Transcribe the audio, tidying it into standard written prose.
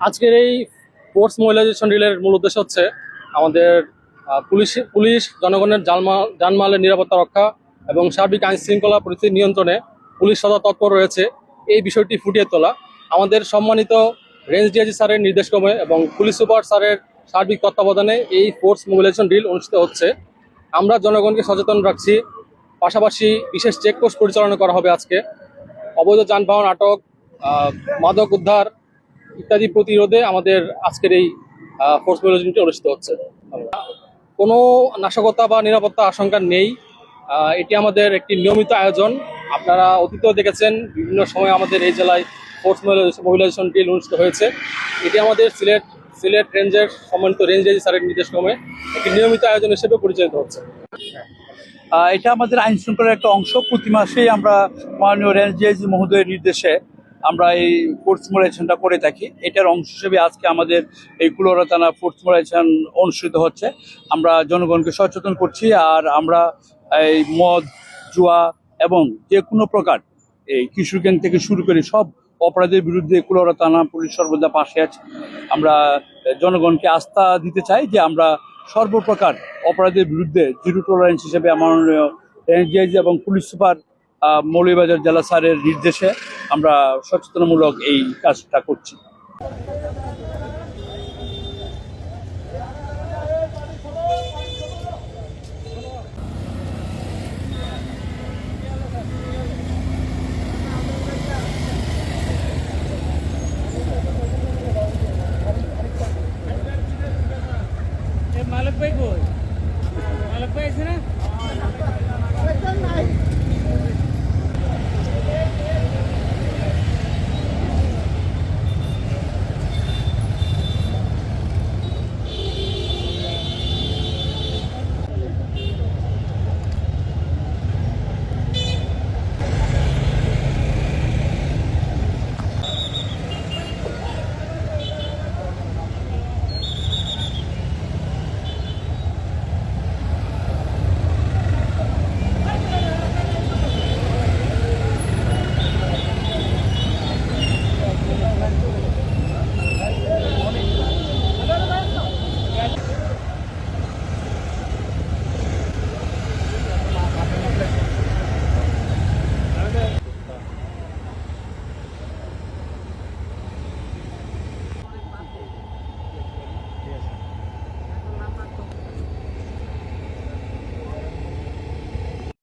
আজকের এই force mobilisation ড্রিলের মূল উদ্দেশ্য হচ্ছে আমাদের পুলিশ জনগণের যানমালের নিরাপত্তা রক্ষা এবং সার্বিক আইন শৃঙ্খলা পরিস্থিতি নিয়ন্ত্রণে পুলিশ সদা তৎপর রয়েছে এই বিষয়টি ফুটিয়ে তোলা। আমাদের সম্মানিত রেঞ্জ ডিআইজি স্যারের নির্দেশক্রমে এবং পুলিশ সুপার স্যারের সার্বিক তত্ত্বাবধানে এই ফোর্স মোবিলাইজেশন ড্রিল অনুষ্ঠিত হচ্ছে। আমরা জনগণকে সচেতন রাখছি, পাশাপাশি বিশেষ চেকপোস্ট পরিচালনা করা হবে। আজকে অবৈধ যানবাহন আটক, মাদক উদ্ধার ইত্যাদি প্রতিরোধে আমাদের আজকের এই ফোর্স মোবিলাইজেশনটি অনুষ্ঠিত হচ্ছে। কোনো নাশকতা বা নিরাপত্তা আশঙ্কা নেই। এটি আমাদের একটি নিয়মিত আয়োজন। আপনারা অতীতেও দেখেছেন বিভিন্ন সময় আমাদের এই জেলায় ফোর্স মোবিলাইজেশন ড্রিল অনুষ্ঠিত হয়েছে। এটি আমাদের সিলেট রেঞ্জের সম্মানিত রেঞ্জ ডিআইজি স্যারের নির্দেশক্রমে একটি নিয়মিত আয়োজন হিসেবে পরিচালিত হচ্ছে। এটা আমাদের আইন শৃঙ্খলার একটা অংশ। প্রতি মাসেই আমরা মাননীয় রেঞ্জ ডিআইজি মহোদয়ের নির্দেশে আমরা এই ফোর্স মোবিলাইজেশনটা করে থাকি। এটার অংশ হিসেবে আজকে আমাদের এই কুলাউড়া থানা ফোর্স মোবিলাইজেশন অনুষ্ঠিত হচ্ছে। আমরা জনগণকে সচেতন করছি, আর আমরা এই মদ, জুয়া এবং যে কোনো প্রকার এই কিশোর গ্যাং থেকে শুরু করে সব অপরাধের বিরুদ্ধে কুলাউড়া থানা পুলিশ সর্বদা পাশে আছে। আমরা জনগণকে আস্থা দিতে চাই যে আমরা সর্বপ্রকার অপরাধের বিরুদ্ধে জিরো টলারেন্স হিসেবে মাননীয় ডিআইজি এবং পুলিশ সুপার মৌলভীবাজার জেলা স্যারের নির্দেশে আমরা সচেতনমূলক এই কাজটা করছি।